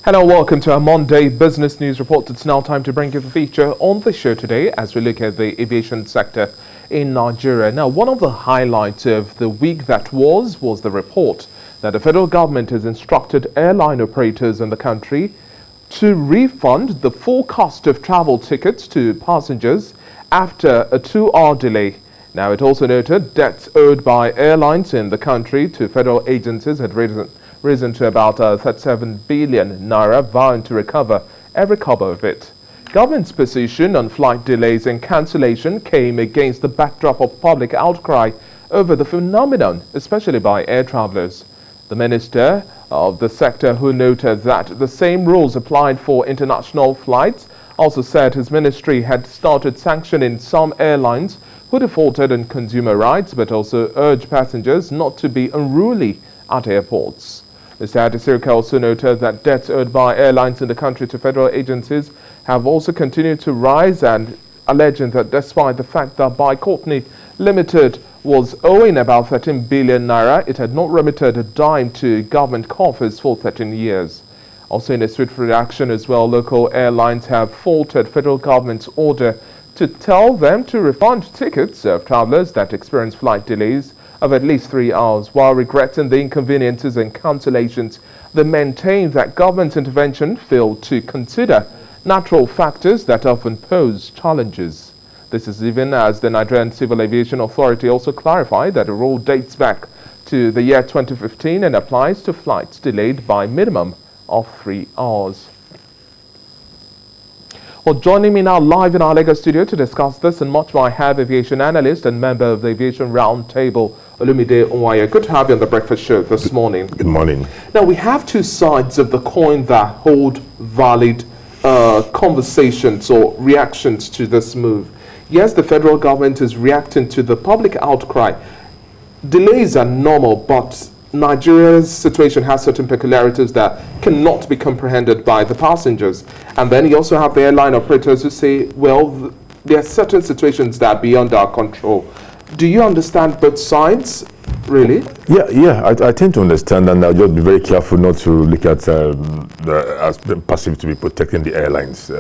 Hello, welcome to our Monday Business News Report. It's now time to bring you the feature on the show today as we look at the aviation sector in Nigeria. Now, one of the highlights of the week that was the report that the federal government has instructed airline operators in the country to refund the full cost of travel tickets to passengers after a 2-hour delay. Now, it also noted debts owed by airlines in the country to federal agencies had risen to about 37 billion naira, vowing to recover every kobo of it. Government's position on flight delays and cancellation came against the backdrop of public outcry over the phenomenon, especially by air travelers. The minister of the sector, who noted that the same rules applied for international flights, also said his ministry had started sanctioning some airlines who defaulted on consumer rights, but also urged passengers not to be unruly at airports. Mr. Adesirika also noted that debts owed by airlines in the country to federal agencies have also continued to rise, and alleging that despite the fact that By Courtney Limited was owing about 13 billion naira, it had not remitted a dime to government coffers for 13 years. Also in a swift reaction as well, local airlines have faulted federal government's order to tell them to refund tickets of travelers that experience flight delays of at least 3 hours. While regretting the inconveniences and cancellations, they maintain that government intervention failed to consider natural factors that often pose challenges. This is even as the Nigerian Civil Aviation Authority also clarified that the rule dates back to the year 2015 and applies to flights delayed by a minimum of 3 hours. Well, joining me now live in our Lagos studio to discuss this and much more, I have aviation analyst and member of the Aviation Roundtable, Olumide Onwaye. Good to have you on the breakfast show this morning. Good morning. Now, we have two sides of the coin that hold valid conversations or reactions to this move. Yes, the federal government is reacting to the public outcry. Delays are normal, but Nigeria's situation has certain peculiarities that cannot be comprehended by the passengers. And then you also have the airline operators who say, well, there are certain situations that are beyond our control. Do you understand both sides, really? Yeah, I tend to understand, and I'll just be very careful not to look at as passive to be protecting the airlines.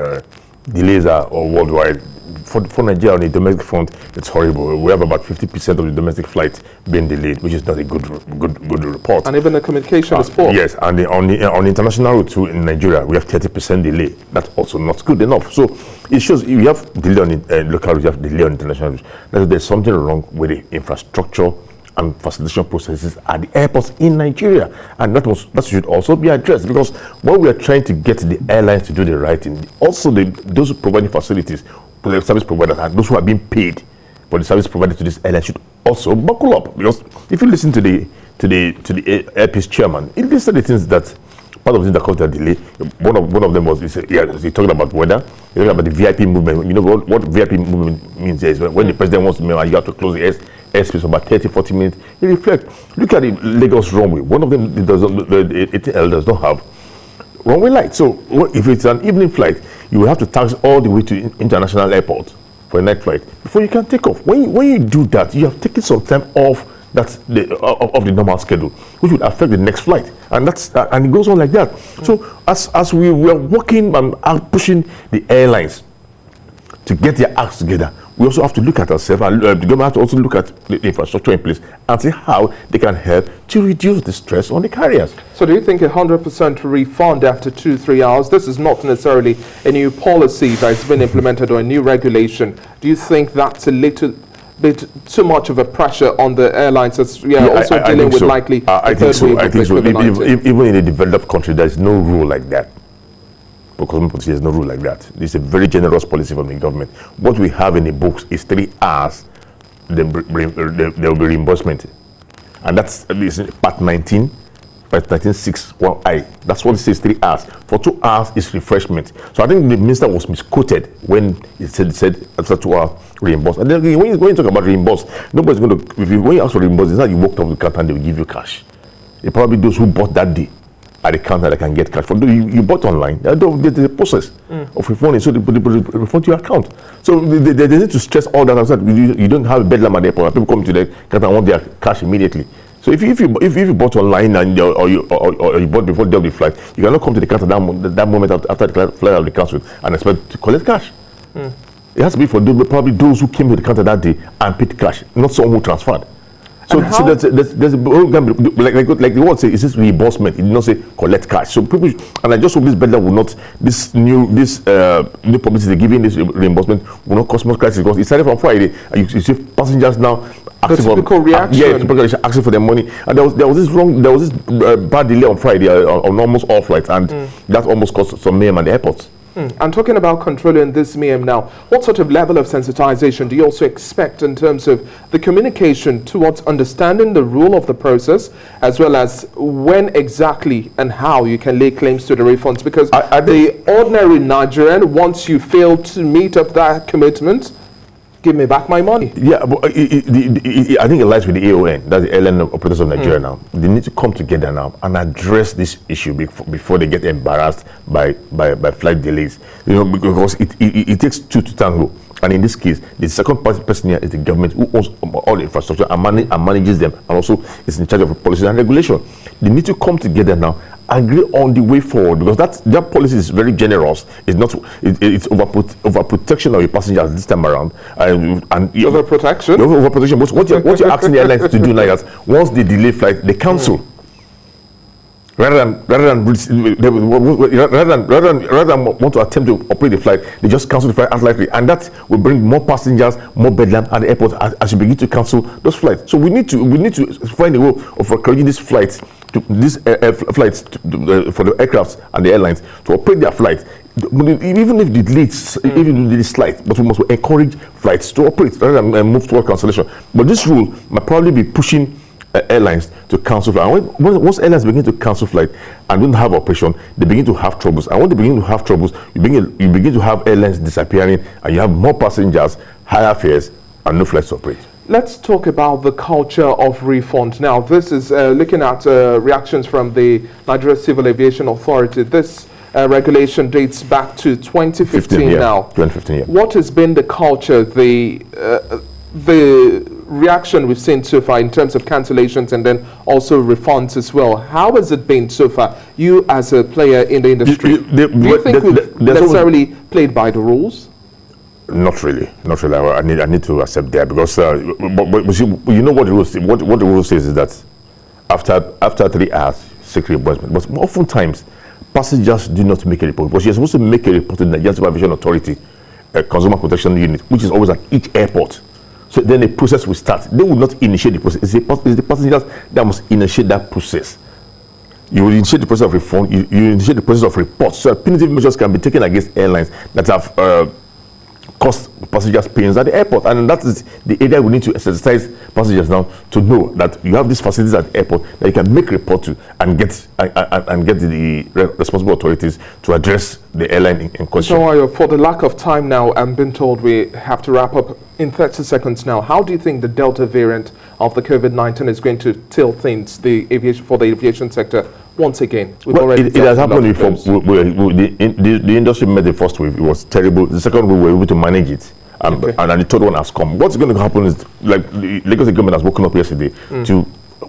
Delays are worldwide. For Nigeria, on the domestic front, it's horrible. We have about 50% of the domestic flights being delayed, which is not a good report. And even the communication is poor. Yes, and on the international route too in Nigeria, we have 30% delay. That's also not good enough. So it shows you have delay on local routes, you have delay on international routes. There's something wrong with the infrastructure and facilitation processes at the airports in Nigeria, and that should also be addressed, because when we are trying to get the airlines to do the right thing, also those who provide the facilities, the service providers, and those who are being paid for the service provided to this airline should also buckle up. Because if you listen to the airpiece chairman, he listed the things that part of the things that caused that delay. One of them was he talking about weather. He talking about the VIP movement. You know what VIP movement means is when the president wants to move, you have to close the airspace for about 30-40 minutes. He reflect. Look at the Lagos runway. One of them the ATL does not have runway light. So if it's an evening flight, you will have to taxi all the way to international airport for a night flight before you can take off. When you do that, you have taken some time off of the normal schedule, which would affect the next flight, and it goes on like that. So as we were working and pushing the airlines to get their acts together, we also have to look at ourselves, and the government has to also look at the infrastructure in place and see how they can help to reduce the stress on the carriers. So do you think 100% refund after 2-3 hours, this is not necessarily a new policy that's been implemented or a new regulation, do you think that's a little bit too much of a pressure on the airlines as we are also dealing with likely I think so. Even in a developed country, there is no rule like that. Because there's no rule like that. It's a very generous policy from the government. What we have in the books is 3 hours, there will be reimbursement. And that's part 19, part 19.6.1i. That's what it says, 3 hours. For 2 hours is refreshment. So I think the minister was misquoted when he said after 2 hours reimbursement. And then when you talk about reimburse, nobody's going to, when you ask for reimburse, it's not you walked up to the counter and they will give you cash. It's probably those who bought that day at the counter that can get cash. For you bought online, there's a process of refunding, so they refund to your account. So they need to stress all that outside. You don't have a bedlam at the airport. People come to the counter and want their cash immediately. So if you bought online and you bought before the flight, you cannot come to the counter that moment after the flight has been cancelled and expect to collect cash. It has to be for probably those who came to the counter that day and paid cash, not someone who transferred. So there's like the word say, is this reimbursement? It did not say collect cash. So people, and I just hope this better will not, this new publicity giving this reimbursement will not cause more crisis, because it started from Friday and you see passengers now asking for reaction. Asking for their money, and there was this bad delay on Friday on almost all flights, and that almost caused some mayhem at the airports. And talking about controlling this mayhem now, what sort of level of sensitization do you also expect in terms of the communication towards understanding the rule of the process, as well as when exactly and how you can lay claims to the refunds? Because the ordinary Nigerian, once you fail to meet up that commitment, give me back my money. Yeah, but I think it lies with the AON, that's the Airline Operators of Nigeria now. They need to come together now and address this issue before they get embarrassed by flight delays. You know, because it takes two to tango. And in this case, the second person here is the government, who owns all the infrastructure and manages them, and also is in charge of policy and regulation. They need to come together now, agree on the way forward, because that policy is very generous. It's not. It's overprotection of your passengers this time around, and overprotection. Overprotection. What you're asking the airlines to do now is, once they delay flight, they cancel. Rather than want to attempt to operate the flight, they just cancel the flight as likely, and that will bring more passengers, more bedlam at the airport as you begin to cancel those flights. So we need to find a way of encouraging these flights, for the aircrafts and the airlines to operate their flights, even if the delay slight, but we must encourage flights to operate rather than move toward cancellation. But this rule might probably be pushing airlines to cancel flight. And once airlines begin to cancel flight and don't have operation, they begin to have troubles. And when they begin to have troubles, you begin to have airlines disappearing, and you have more passengers, higher fares, and no flights to operate. Let's talk about the culture of refund. Now, this is looking at reactions from the Nigeria Civil Aviation Authority. This regulation dates back to 2015 now. 2015, yeah. What has been the culture, the reaction we've seen so far in terms of cancellations and then also refunds as well? How has it been so far? You as a player in the industry, do you think we've necessarily played by the rules? Not really. I need to accept that, because but you know what the rules say. What the rule says is that after 3 hours, seek reimbursement. But oftentimes, passengers do not make a report. But you're supposed to make a report to the Nigerian Supervision Authority, Consumer Protection Unit, which is always at each airport. So then the process will start. They will not initiate the process. It's the passengers that must initiate that process. You will initiate the process of refund. You initiate the process of reports. So punitive measures can be taken against airlines that have cost passengers pains at the airport, and that is the area we need to sensitize passengers now to know that you have these facilities at the airport that you can make report to and get the responsible authorities to address the airline in question. So, for the lack of time now, I'm being told we have to wrap up in 30 seconds now. How do you think the Delta variant of the COVID-19 is going to tilt things for the aviation sector once again? Well, it has happened before. The industry met the first wave. It was terrible. The second wave, we were able to manage it. And the third one has come. What's going to happen is, like, the Lagos government has woken up yesterday to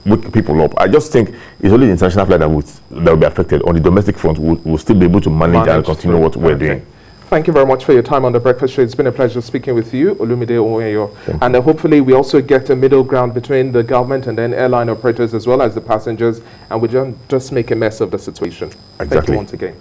wake people up. I just think it's only the international flight that will be affected. On the domestic front, we'll still be able to manage and continue what we're doing. Thank you very much for your time on the Breakfast Show. It's been a pleasure speaking with you, Olumide Oweyo. And hopefully we also get a middle ground between the government and then airline operators as well as the passengers, and we don't just make a mess of the situation. Exactly. Thank you once again.